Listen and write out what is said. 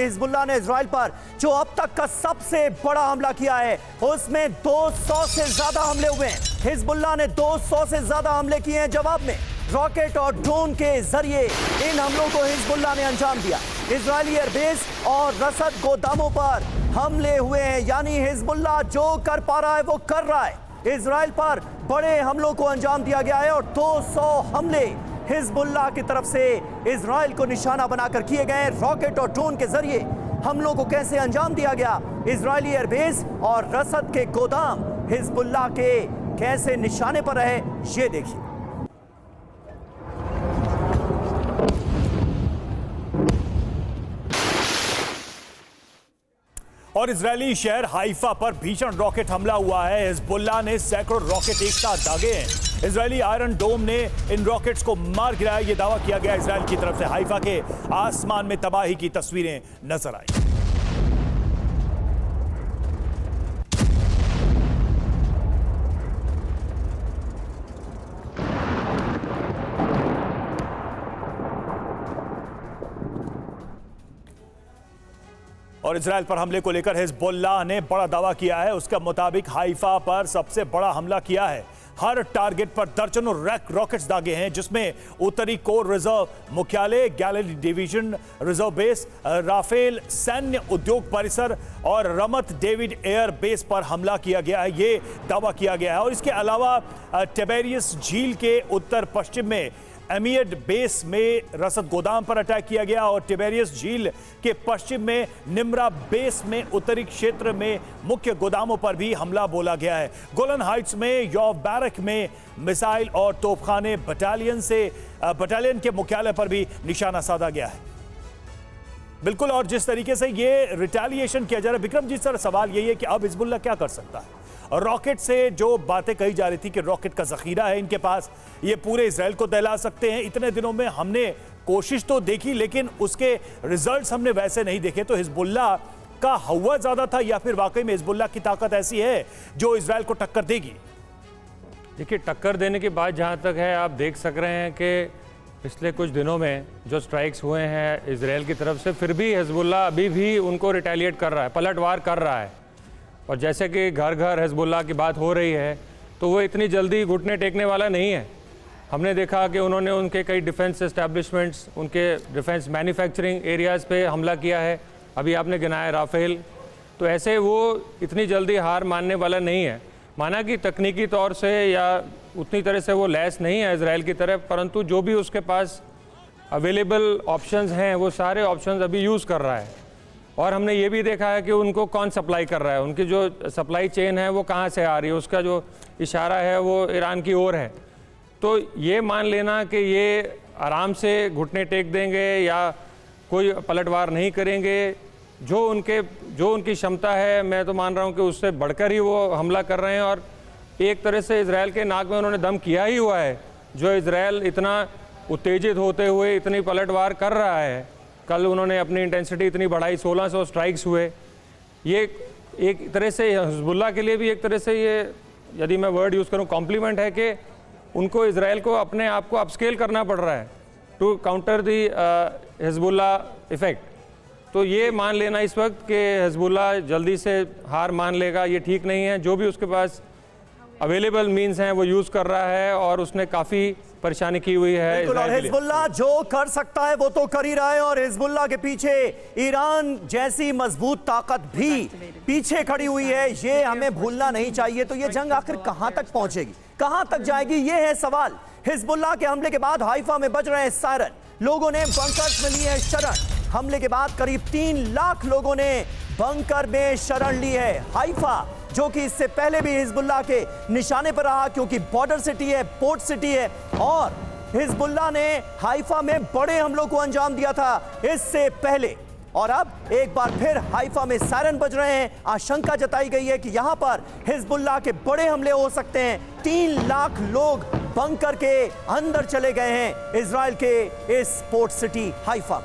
Hezbollah ने Israel पर जो अब तक का सबसे बड़ा हमला किया है उसमें 200 से ज्यादा हमले हुए हैं। हिजबुल्लाह ने 200 से ज्यादा हमले किए हैं। जवाब में रॉकेट और ड्रोन के जरिए इन हमलों को हिजबुल्लाह ने अंजाम दिया। इजरायली एयरबेस और रसद गोदामों पर हमले हुए हैं, यानी हिजबुल्लाह जो कर पा रहा है वो कर रहा है। इजराइल पर बड़े हमलों को अंजाम दिया गया है और 200 हमले हिजबुल्लाह की तरफ से इजराइल को निशाना बनाकर किए गए। रॉकेट और ड्रोन के जरिए हमलों को कैसे अंजाम दिया गया, इजरायली एयरबेस और रसद के गोदाम हिजबुल्लाह के कैसे निशाने पर रहे, ये देखिए। और इजरायली शहर हाइफा पर भीषण रॉकेट हमला हुआ है। हिजबुल्लाह ने सैकड़ों रॉकेट एक साथ दागे हैं। इजरायली आयरन डोम ने इन रॉकेट्स को मार गिराया, यह दावा किया गया इजराइल की तरफ से। हाइफा के आसमान में तबाही की तस्वीरें नजर आई। और इजराइल पर हमले को लेकर हिजबुल्लाह ने बड़ा दावा किया है। उसके मुताबिक हाइफा पर सबसे बड़ा हमला किया है। हर टारगेट पर दर्जनों रॉकेट्स दागे हैं, जिसमें उत्तरी कोर रिजर्व मुख्यालय, Galilee division reserve base, Rafael सैन्य उद्योग परिसर और रमत डेविड एयर बेस पर हमला किया गया है, ये दावा किया गया है। और इसके अलावा टिबेरियस झील के उत्तर पश्चिम में एमियड बेस में रसद गोदाम पर अटैक किया गया और टिबेरियस झील के पश्चिम में निम्रा बेस में उत्तरी क्षेत्र में मुख्य गोदामों पर भी हमला बोला गया है। गोलन हाइट्स में यॉव बैरक में मिसाइल और तोपखाने बटालियन के मुख्यालय पर भी निशाना साधा गया है। बिल्कुल, और जिस तरीके से ये रिटेलिएशन किया जा रहा है, विक्रमजीत सर, सवाल यही है कि अब हिजबुल्लाह क्या कर सकता है? और रॉकेट से जो बातें कही जा रही थी कि रॉकेट का जखीरा है इनके पास, ये पूरे इजराइल को दहला सकते हैं। इतने दिनों में हमने कोशिश तो देखी, लेकिन उसके रिजल्ट्स हमने वैसे नहीं देखे। तो हिजबुल्लाह का हवा ज्यादा था या फिर वाकई में हिजबुल्लाह की ताकत ऐसी है जो इजराइल को टक्कर देगी? देखिए, टक्कर देने की बात जहां तक है, आप देख सक रहे हैं कि पिछले कुछ दिनों में जो स्ट्राइक्स हुए हैं इजराइल की तरफ से, फिर भी हिजबुल्लाह अभी भी उनको रिटेलिएट कर रहा है, पलटवार कर रहा है। और जैसे कि घर घर हिजबुल्लाह की बात हो रही है, तो वो इतनी जल्दी घुटने टेकने वाला नहीं है। हमने देखा कि उन्होंने उनके कई डिफेंस एस्टैब्लिशमेंट्स, उनके डिफेंस मैन्युफैक्चरिंग एरियाज़ पे हमला किया है। अभी आपने गिनाया राफेल। तो ऐसे वो इतनी जल्दी हार मानने वाला नहीं है। माना कि तकनीकी तौर से या उतनी तरह से वो लैस नहीं है इजराइल की तरफ, परंतु जो भी उसके पास अवेलेबल ऑप्शंस हैं वो सारे ऑप्शंस अभी यूज़ कर रहा है। और हमने ये भी देखा है कि उनको कौन सप्लाई कर रहा है, उनकी जो सप्लाई चेन है वो कहाँ से आ रही है, उसका जो इशारा है वो ईरान की ओर है। तो ये मान लेना कि ये आराम से घुटने टेक देंगे या कोई पलटवार नहीं करेंगे, जो उनकी क्षमता है, मैं तो मान रहा हूँ कि उससे बढ़कर ही वो हमला कर रहे हैं। और एक तरह से इजराइल के नाक में उन्होंने दम किया ही हुआ है। जो इजराइल इतना उत्तेजित होते हुए इतनी पलटवार कर रहा है, कल उन्होंने अपनी इंटेंसिटी इतनी बढ़ाई, 1600 स्ट्राइक्स हुए। ये एक तरह से हिजबुल्लाह के लिए भी एक तरह से ये, यदि मैं वर्ड यूज़ करूँ, कॉम्प्लीमेंट है कि उनको इजराइल को अपने आप को अपस्केल करना पड़ रहा है to counter the Hezbollah effect. तो ये मान लेना इस वक्त कि हिजबुल्लाह जल्दी से हार मान लेगा, ये ठीक नहीं है। जो भी उसके पास अवेलेबल मीन्स हैं वो यूज़ कर रहा है और उसने काफ़ी परेशानी की हुई है। और हिजबुल्लाह जो कर सकता है वो तो कर ही रहा है, और हिजबुल्लाह के पीछे ईरान जैसी मजबूत ताकत भी पीछे खड़ी हुई है, ये हमें भूलना नहीं चाहिए। तो ये जंग आखिर कहां तक पहुंचेगी, कहां तक जाएगी, ये है सवाल। हिजबुल्लाह के हमले के बाद हाइफा में बज रहे हैं सायरन, लोगों ने बंकर्स में लिए हैं शरण। हमले के बाद करीब 3 लाख लोगों ने बंकर में शरण ली है। हाइफा जो कि इससे पहले भी हिजबुल्लाह के निशाने पर रहा, क्योंकि बॉर्डर सिटी है, पोर्ट सिटी है, और हिजबुल्लाह ने हाइफा में बड़े हमलों को अंजाम दिया था इससे पहले। और अब एक बार फिर हाइफा में सायरन बज रहे हैं। आशंका जताई गई है कि यहां पर हिजबुल्लाह के बड़े हमले हो सकते हैं। 3 लाख लोग बंकर के अंदर चले गए हैं इजराइल के इस पोर्ट सिटी हाइफा।